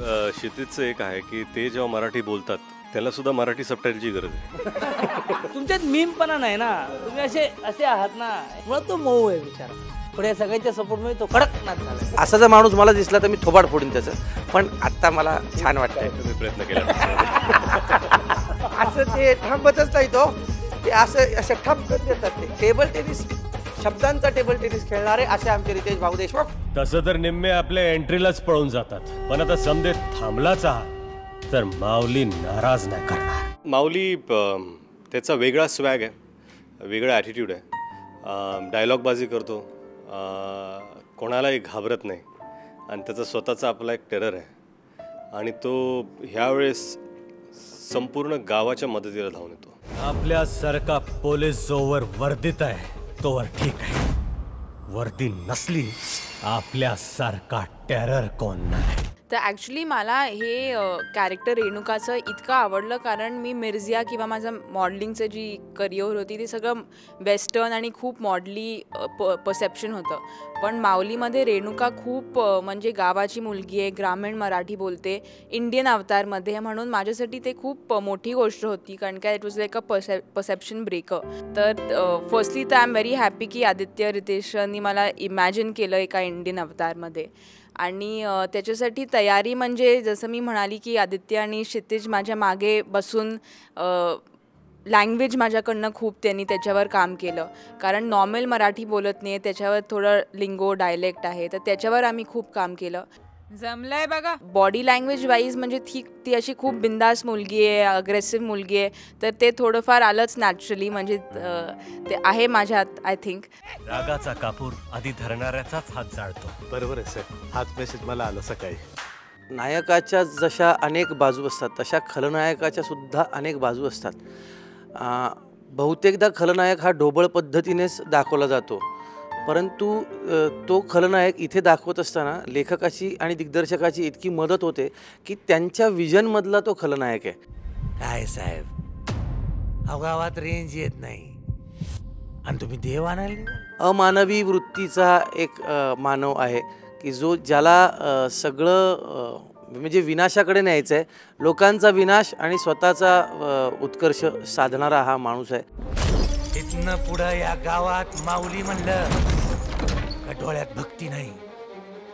क्षितिजचं एक आहे की ते जेव्हा मराठी बोलतात त्याला सुद्धा मराठी सबटायटलची गरज आहे. तुमच्यात मीमपणा नाही ना, तुम्ही असे असे आहात ना, मुळात तो मऊ आहे बिचारा. पण या सगळ्यांच्या सपोर्टमुळे तो कडकनाथ झाला. असा जर माणूस मला दिसला तर मी थोबाड फोडीन त्याचं. पण आता मला छान वाटतंय. तुम्ही प्रयत्न केला असं ते थांबतच नाही तो, ते असं ठपकत देतात. ते टेबल टेनिस, शब्दांचा टेबल टेनिस खेळणारे असे आमचे रितेश भाऊ देशमुख. तसं तर निम्मे आपल्या एंट्रीलाच पळून जातात, पण आता समजे थांबलाच आहात तर माऊली नाराज नाही करणार. माऊली त्याचा वेगळा स्वॅग आहे, वेगळा ॲटिट्यूड आहे, डायलॉगबाजी करतो, कोणालाही घाबरत नाही आणि त्याचा स्वतःचा आपला एक टेरर आहे आणि तो ह्यावेळेस संपूर्ण गावाच्या मदतीला धावून येतो. आपल्यासारखा पोलीस जोवर वर्दीत आहे तोवर ठीक आहे, वर्दी नसली आपल्यासारखा टेरर कोण नाही. तर ॲक्च्युली मला हे कॅरेक्टर रेणुकाचं इतकं आवडलं कारण मी मिर्झिया किंवा माझं मॉडलिंगचं जी करिअर होती ती सगळं वेस्टर्न आणि खूप मॉडली परसेप्शन होतं. पण माऊलीमध्ये रेणुका खूप म्हणजे गावाची मुलगी आहे, ग्रामीण मराठी बोलते, इंडियन अवतारमध्ये, म्हणून माझ्यासाठी ते खूप मोठी गोष्ट होती कारण काय it was like a perception breaker. तर फर्स्टली तर आय एम व्हेरी हॅपी की आदित्य रितेशनी मला इमॅजिन केलं एका इंडियन अवतारमध्ये. आणि त्याच्यासाठी तयारी म्हणजे जसं मी म्हणाली की आदित्य आणि क्षितिज माझ्या मागे बसून लँग्वेज माझ्याकडनं खूप त्यांनी त्याच्यावर काम केलं कारण नॉर्मल मराठी बोलत नाही, त्याच्यावर थोडं लिंगो डायलेक्ट आहे, तर त्याच्यावर आम्ही खूप काम केलं. जमलंय बघा. बॉडी लँग्वेज वाईज म्हणजे ती अशी खूप बिंदास मुलगी आहे, अग्रेसिव्ह मुलगी आहे, तर ते थोडंफार आलंच नॅचरली, म्हणजे ते आहे माझ्यात. आय थिंक रागाचा कापूर आधी धरणाऱ्याचाच हात जाळतो. बरोबर आहे सर, हाच मेसेज मला आला सकाळी. नायकाच्या जशा अनेक बाजू असतात तशा खलनायकाच्या सुद्धा अनेक बाजू असतात. बहुतेकदा खलनायक हा ढोबळ पद्धतीनेच दाखवला जातो, परंतु तो खलनायक इथे दाखवत असताना लेखकाची आणि दिग्दर्शकाची इतकी मदत होते की त्यांच्या विजनमधला तो खलनायक आहे. काय साहेब, गावात रेंज येत नाही आणि तुम्ही देव आणायला. अमानवी वृत्तीचा एक मानव आहे की जो ज्याला सगळं म्हणजे विनाशाकडे न्यायचं आहे, लोकांचा विनाश आणि स्वतःचा उत्कर्ष साधणारा हा माणूस आहे. इथनं पुढं या गावात माऊली म्हणलं का डोळ्यात भक्ती नाही,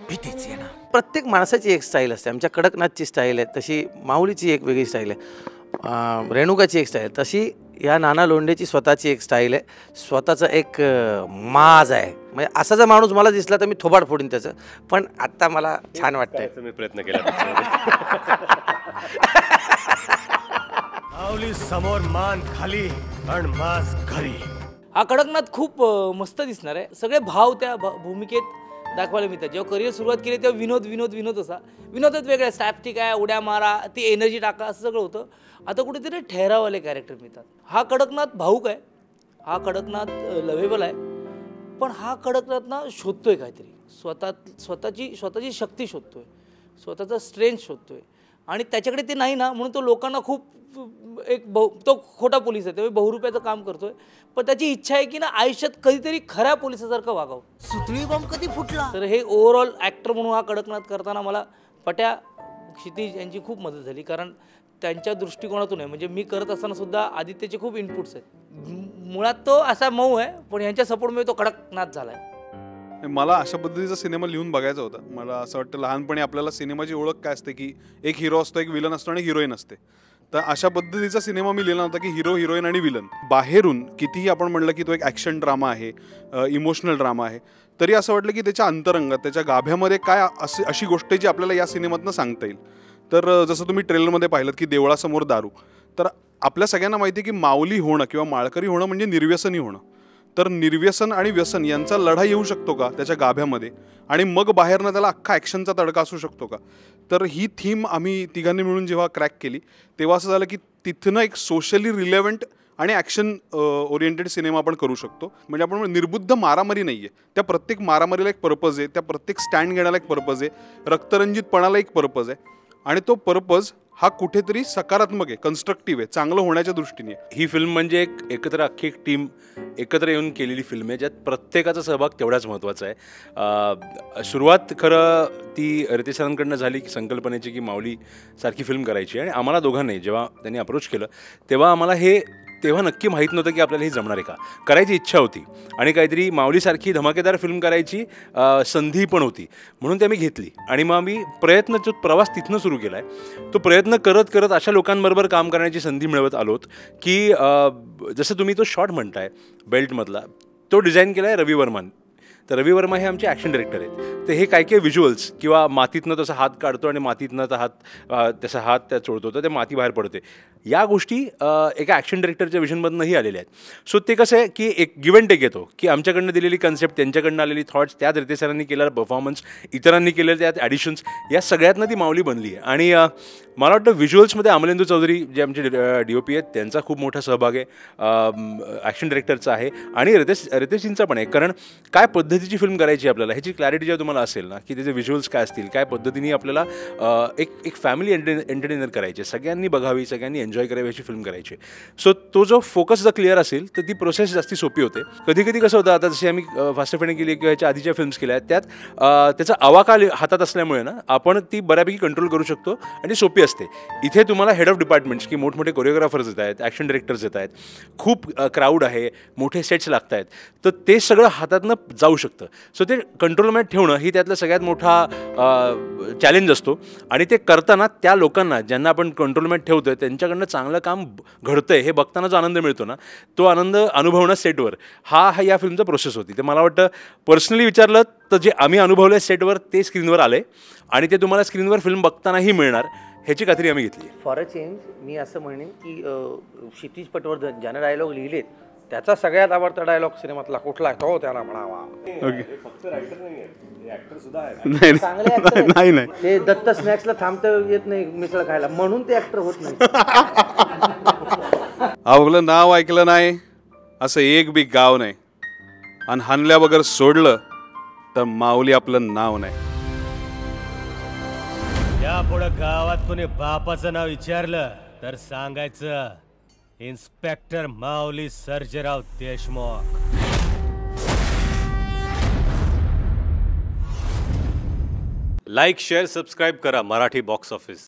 भीतीच येणार. प्रत्येक माणसाची एक स्टाईल असते. आमच्या कडकनाथची स्टाईल आहे तशी माऊलीची एक वेगळी स्टाईल आहे, रेणुकाची एक स्टाईल, तशी या नाना लोंढेची स्वतःची एक स्टाईल आहे, स्वतःचा एक माज आहे. म्हणजे असा जर माणूस मला दिसला तर मी थोबाड फोडीन त्याचं. पण आता मला छान वाटतंय. तुम्ही प्रयत्न केला. माऊली समोर मान खाली आणि मास घरी. हा कडकनाथ खूप मस्त दिसणार आहे. सगळे भाव त्या भूमिकेत दाखवायला मिळतात. जेव्हा करिअर सुरुवात केली तेव्हा विनोद असा, विनोदच वेगळा, स्टॅपटिक आहे, उड्या मारा, ती एनर्जी टाका, असं सगळं होतं. आता कुठेतरी ठहरावाले कॅरेक्टर मिळतात. हा कडकनाथ भाऊक आहे, हा कडकनाथ लवेबल आहे, पण हा कडकनाथ ना शोधतोय काहीतरी, स्वतःची शक्ती शोधतोय, स्वतःचा स्ट्रेंथ शोधतोय आणि त्याच्याकडे ते नाही ना, म्हणून तो लोकांना खूप तो खोटा पोलीस आहे, त्यामुळे बहुरुपयाचं काम करतोय. पण त्याची इच्छा आहे की ना आयुष्यात कधीतरी खऱ्या पोलिसासारखं वागावं. सुतळी बॉम्ब कधी फुटला. तर हे ओव्हरऑल ॲक्टर म्हणून हा कडकनाथ करताना मला पट्या क्षितिज यांची खूप मदत झाली कारण त्यांच्या दृष्टिकोनातून आहे. म्हणजे मी करत असताना सुद्धा आदित्यचे खूप इनपुट्स आहेत. मुळात तो असा मऊ आहे, पण यांच्या सपोर्टमुळे तो कडकनाथ झाला आहे. मला अशा पद्धतीचा सिनेमा लिहून बघायचा होता. मला असं वाटतं लहानपणी आपल्याला सिनेमाची ओळख काय असते की एक हिरो असतो, एक विलन असतो आणि हिरोईन असते. तर अशा पद्धतीचा सिनेमा मी लिहिला होता की हिरो, हिरोईन आणि विलन. बाहेरून कितीही आपण म्हटलं की तो एक ॲक्शन ड्रामा आहे, इमोशनल ड्रामा आहे, तरी असं वाटलं की त्याच्या अंतरंगात, त्याच्या गाभ्यामध्ये काय अशी गोष्ट आहे जी आपल्याला या सिनेमातनं सांगता येईल. तर जसं तुम्ही ट्रेलरमध्ये पाहिलं की देवळासमोर दारू, तर आपल्या सगळ्यांना माहिती आहे की माऊली होणं किंवा माळकरी होणं म्हणजे निर्व्यसनी होणं. तर निर्व्यसन आणि व्यसन यांचा लढा येऊ शकतो का त्याच्या गाभ्यामध्ये, आणि मग बाहेरनं त्याला अख्खा ॲक्शनचा तडका असू शकतो का. तर ही थीम आम्ही तिघांनी मिळून जेव्हा क्रॅक केली तेव्हा असं झालं की तिथनं एक सोशली रिलेव्हंट आणि ॲक्शन ओरिएंटेड सिनेमा आपण करू शकतो. म्हणजे आपण निर्बुद्ध मारामारी नाही आहे, त्या प्रत्येक मारामारीला एक पर्पज आहे, त्या प्रत्येक स्टँड घेण्याला एक पर्पज आहे, रक्तरंजितपणाला एक पर्पज आहे, आणि तो पर्पज हा कुठेतरी सकारात्मक आहे, कन्स्ट्रक्टिव्ह आहे, चांगलं होण्याच्या दृष्टीने आहे. ही फिल्म म्हणजे एकत्र अख्खी एक टीम एकत्र येऊन केलेली फिल्म आहे, ज्यात प्रत्येकाचा सहभाग तेवढाच महत्त्वाचा आहे. सुरुवात खरं ती रितेश सरांकडनं झाली की संकल्पनेची की माऊली सारखी फिल्म करायची, आणि आम्हाला दोघांनाही जेव्हा त्यांनी अप्रोच केलं तेव्हा आम्हाला तेव्हा नक्की माहीत नव्हतं की आपल्याला हे जमणार आहे का. करायची इच्छा होती आणि काहीतरी माऊलीसारखी धमाकेदार फिल्म करायची संधी पण होती, म्हणून ती आम्ही घेतली. आणि मग आम्ही जो प्रवास तिथनं सुरू केला आहे, तो प्रयत्न करत करत अशा लोकांबरोबर काम करण्याची संधी मिळवत आलोत की जसं तुम्ही तो शॉट म्हणताय बेल्टमधला, तो डिझाईन केला आहे रवी वर्मान. तर रवी वर्मा हे आमचे ॲक्शन डिरेक्टर आहेत. तर हे काय व्हिज्युअल्स किंवा मातीतनं तसा हात काढतो आणि मातीतनं त्याचा हात त्या चोळतो तर ते माती बाहेर पडते, या गोष्टी एका ॲक्शन डिरेक्टरच्या विजनमधनंही आलेल्या आहेत. सो ते कसं आहे की एक गिव्ह अँड टेक येतो की आमच्याकडनं दिलेली कन्सेप्ट, त्यांच्याकडनं आलेली थॉट्स, त्यात रितेश सरांनी केलेला परफॉर्मन्स, इतरांनी केलेलं त्यात ॲडिशन्स, या सगळ्यातनं ती माऊली बनली आहे. आणि मला वाटतं व्हिज्युअल्समध्ये अमलेंदू चौधरी जे आमचे DOP आहेत त्यांचा खूप मोठा सहभाग आहे, ॲक्शन डिरेक्टरचा आहे आणि रितेशजींचा पण आहे. कारण काय पद्धतीची फिल्म करायची आपल्याला ह्याची क्लॅरिटी जेव्हा तुम्हाला असेल ना, की त्याचे व्हिज्युअल्स काय असतील, काय पद्धतीने आपल्याला एक फॅमिली एंटरटेनर करायचे, सगळ्यांनी बघावी, सगळ्यांनी एन्जॉय करावी अशी फिल्म करायची. सो तो जो फोकस जर क्लिअर असेल तर ती प्रोसेस जास्ती सोपी होते. कधी कधी कसं होतं, आता जशी आम्ही फास्ट फेणे केली किंवा ह्याच्या आधीच्या फिल्म्स केल्या त्यात त्याचा आवाका हातात असल्यामुळे ना आपण ती बऱ्यापैकी कंट्रोल करू शकतो आणि सोपी असते. इथे तुम्हाला हेड ऑफ डिपार्टमेंट्स की मोठमोठे कोरिओग्राफर्स येत आहेत, ॲक्शन डिरेक्टर्स येत आहेत, खूप क्राऊड आहे, मोठे सेट्स लागत आहेत, तर ते सगळं हातातनं जाऊ शकतं. सो ते कंट्रोलमध्ये ठेवणं ही त्यातला सगळ्यात मोठा चॅलेंज असतो. आणि ते करताना त्या लोकांना ज्यांना आपण कंट्रोलमध्ये ठेवतो आहे त्यांच्याकडनं चांगलं काम घडतं आहे हे बघताना जो आनंद मिळतो ना, तो आनंद अनुभवणं सेटवर हा या फिल्मचा प्रोसेस होती. ते मला वाटतं पर्सनली विचारलं तर जे आम्ही अनुभवलं सेटवर ते स्क्रीनवर आले आणि ते तुम्हाला स्क्रीनवर फिल्म बघतानाही मिळणार ह्याची खात्री आम्ही घेतली. फॉर अ चेंज मी असं म्हणेन की क्षितिज पटवर्धन ज्यानं डायलॉग लिहिलेत त्याचा सगळ्यात आवडता डायलॉग सिनेमातला कुठला आहे तो त्याला म्हणावा. नाही नाही ते दत्त स्नॅक्सला थांबता येत नाही मिसळ खायला, म्हणून ते ऍक्टर होत नाही. आपलं नाव ऐकलं नाही असं एक बी गाव नाही, आणि हानल्या बगर सोडलं तर माऊली आपलं नाव नाही. यापुढं गावात कोणी बापाचं नाव विचारलं तर सांगायचं inspector Mauli Sarjerao Deshmukh. Like, share, subscribe करा मराठी बॉक्स ऑफिस.